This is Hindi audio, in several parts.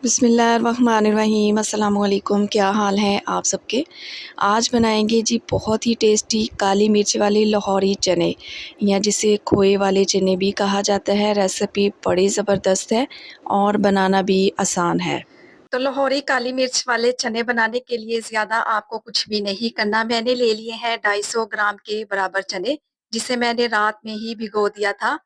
बिस्मिल्लाहिर्रहमानिर्रहीम अस्सलाम वालेकुम। क्या हाल हैं आप सबके। आज बनाएंगे जी बहुत ही टेस्टी काली मिर्च वाले लाहौरी चने, या जिसे खोए वाले चने भी कहा जाता है। रेसिपी बड़ी ज़बरदस्त है और बनाना भी आसान है। तो लाहौरी काली मिर्च वाले चने बनाने के लिए ज़्यादा आपको कुछ भी नहीं करना। मैंने ले लिए हैं 250 ग्राम के बराबर चने, जिसे मैंने रात में ही भिगो दिया था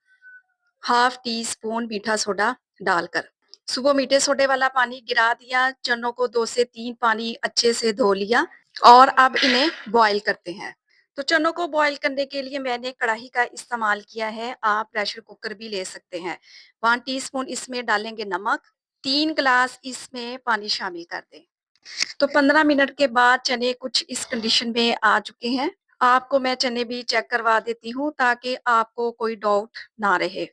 हाफ टी स्पून मीठा सोडा डालकर। सुबह मीठे सोडे वाला पानी गिरा दिया, चनों को 2 से 3 पानी अच्छे से धो लिया और अब इन्हें बॉईल करते हैं। तो चनों को बॉईल करने के लिए मैंने कढ़ाई का इस्तेमाल किया है, आप प्रेशर कुकर भी ले सकते हैं। 1 टीस्पून इसमें डालेंगे नमक, 3 गिलास इसमें पानी शामिल कर दें। तो 15 मिनट के बाद चने कुछ इस कंडीशन में आ चुके हैं। आपको मैं चने भी चेक करवा देती हूँ ताकि आपको कोई डाउट ना रहे।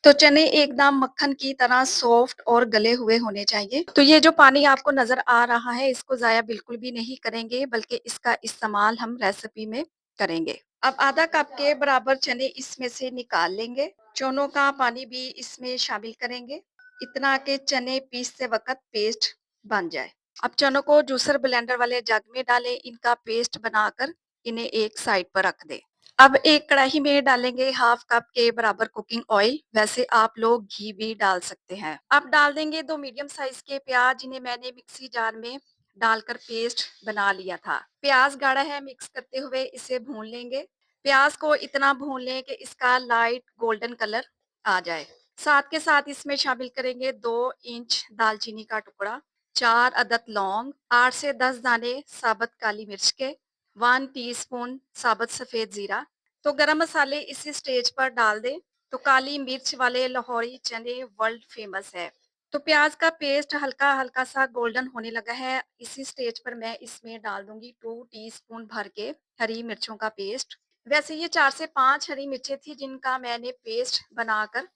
तो चने एकदम मक्खन की तरह सॉफ्ट और गले हुए होने चाहिए। तो ये जो पानी आपको नजर आ रहा है, इसको ज़ाया बिल्कुल भी नहीं करेंगे, बल्कि इसका इस्तेमाल हम रेसिपी में करेंगे। अब आधा कप के बराबर चने इसमें से निकाल लेंगे। चनों का पानी भी इसमें शामिल करेंगे, इतना कि चने पीसते वक्त पेस्ट बन जाए। अब चनों को जूसर ब्लेंडर वाले जग में डालें, इनका पेस्ट बनाकर इन्हें एक साइड पर रख दें। अब एक कढ़ाई में डालेंगे हाफ कप के बराबर कुकिंग ऑयल, वैसे आप लोग घी भी डाल सकते हैं। अब डाल देंगे 2 मीडियम साइज के प्याज, जिन्हें मैंने मिक्सी जार में डालकर पेस्ट बना लिया था। प्याज गाढ़ा है, मिक्स करते हुए इसे भून लेंगे। प्याज को इतना भून लें कि इसका लाइट गोल्डन कलर आ जाए। साथ के साथ इसमें शामिल करेंगे 2 इंच दालचीनी का टुकड़ा, 4 अदद लौंग, 8 से 10 दाने साबुत काली मिर्च के, 1 टीस्पून साबुत सफेद जीरा। तो गरम मसाले इसी स्टेज पर डाल दें। तो काली मिर्च वाले लाहौरी चने वर्ल्ड फेमस है। तो प्याज का पेस्ट हल्का हल्का सा गोल्डन होने लगा है, इसी स्टेज पर मैं इसमें डाल दूंगी 2 टीस्पून भर के हरी मिर्चों का पेस्ट। वैसे ये 4 से 5 हरी मिर्चें थी, जिनका मैंने पेस्ट बनाकर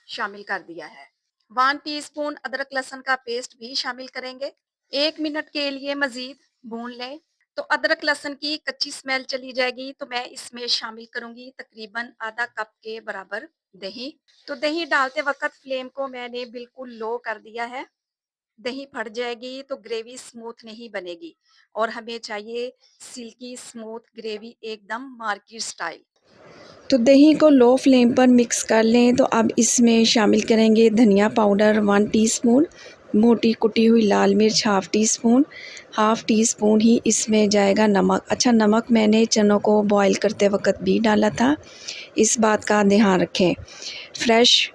शामिल कर दिया है। 1 टीस्पून अदरक लहसुन का पेस्ट भी शामिल करेंगे। 1 मिनट के लिए मजीद भून लें। तो अदरक लहसुन की कच्ची स्मेल चली जाएगी, तो मैं इसमें शामिल करूंगी तकरीबन आधा कप के बराबर दही। तो दही डालते वक्त फ्लेम को मैंने बिल्कुल लो कर दिया है। दही फट जाएगी तो ग्रेवी स्मूथ नहीं बनेगी, और हमें चाहिए सिल्की स्मूथ ग्रेवी, एकदम मार्केट स्टाइल। तो दही को लो फ्लेम पर मिक्स कर लें। तो अब इसमें शामिल करेंगे धनिया पाउडर 1 टीस्पून, मोटी कुटी हुई लाल मिर्च हाफ़ टी स्पून ही इसमें जाएगा नमक। अच्छा, नमक मैंने चनों को बॉईल करते वक्त भी डाला था, इस बात का ध्यान रखें। फ्रेश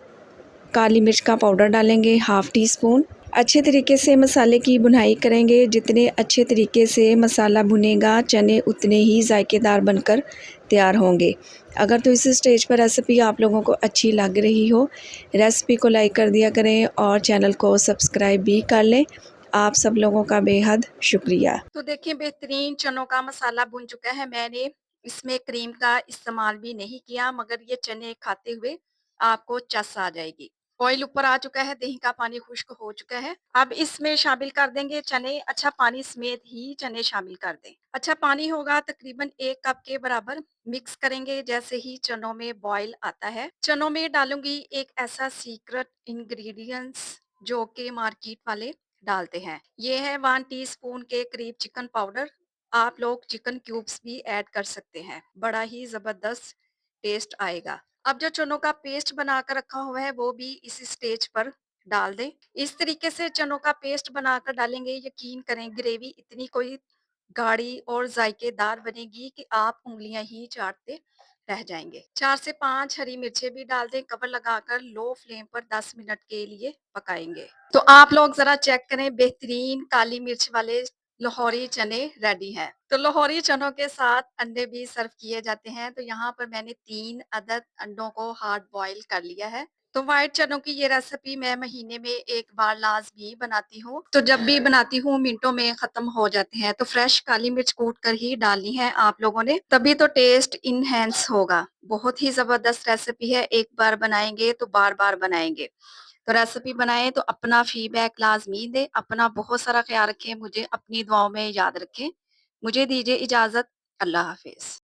काली मिर्च का पाउडर डालेंगे हाफ़ टी स्पून। अच्छे तरीके से मसाले की भुनाई करेंगे। जितने अच्छे तरीके से मसाला भुनेगा, चने उतने ही जायकेदार बनकर तैयार होंगे। अगर तो इस स्टेज पर रेसिपी आप लोगों को अच्छी लग रही हो, रेसिपी को लाइक कर दिया करें और चैनल को सब्सक्राइब भी कर लें। आप सब लोगों का बेहद शुक्रिया। तो देखिए, बेहतरीन चनों का मसाला भुन चुका है। मैंने इसमें क्रीम का इस्तेमाल भी नहीं किया, मगर ये चने खाते हुए आपको चस आ जाएगी। ऑयल ऊपर आ चुका है, दही का पानी खुश्क हो चुका है। अब इसमें शामिल कर देंगे चने। अच्छा, पानी समेत ही चने शामिल कर दें। अच्छा, पानी होगा तकरीबन 1 कप के बराबर। मिक्स करेंगे जैसे ही चनों में बॉईल आता है। चनों में डालूंगी एक ऐसा सीक्रेट इंग्रेडिएंट्स जो कि मार्केट वाले डालते हैं। ये है 1 टीस्पून के करीब चिकन पाउडर। आप लोग चिकन क्यूब्स भी ऐड कर सकते हैं, बड़ा ही जबरदस्त टेस्ट आएगा। अब जो चनों का पेस्ट बनाकर रखा हुआ है, वो भी इस स्टेज पर डाल दें। इस तरीके से चनों का पेस्ट बनाकर डालेंगे, यकीन करें ग्रेवी इतनी कोई गाढ़ी और जायकेदार बनेगी कि आप उंगलियां ही चाटते रह जाएंगे। 4 से 5 हरी मिर्चें भी डाल दें। कवर लगाकर लो फ्लेम पर 10 मिनट के लिए पकाएंगे। तो आप लोग जरा चेक करें, बेहतरीन काली मिर्च वाले लाहौरी चने रेडी हैं। तो लाहौरी चनों के साथ अंडे भी सर्व किए जाते हैं। तो यहाँ पर मैंने 3 अदद अंडों को हार्ड बॉईल कर लिया है। तो व्हाइट चनों की ये रेसिपी मैं महीने में 1 बार लाजमी बनाती हूँ। तो जब भी बनाती हूँ मिनटों में खत्म हो जाते हैं। तो फ्रेश काली मिर्च कूट कर ही डालनी है आप लोगों ने, तभी तो टेस्ट इनहेंस होगा। बहुत ही जबरदस्त रेसिपी है, एक बार बनाएंगे तो बार बार बनाएंगे। तो रेसिपी बनाएं तो अपना फीडबैक लाजमी दें। अपना बहुत सारा ख्याल रखें, मुझे अपनी दुआओं में याद रखें। मुझे दीजिए इजाजत। अल्लाह हाफिज।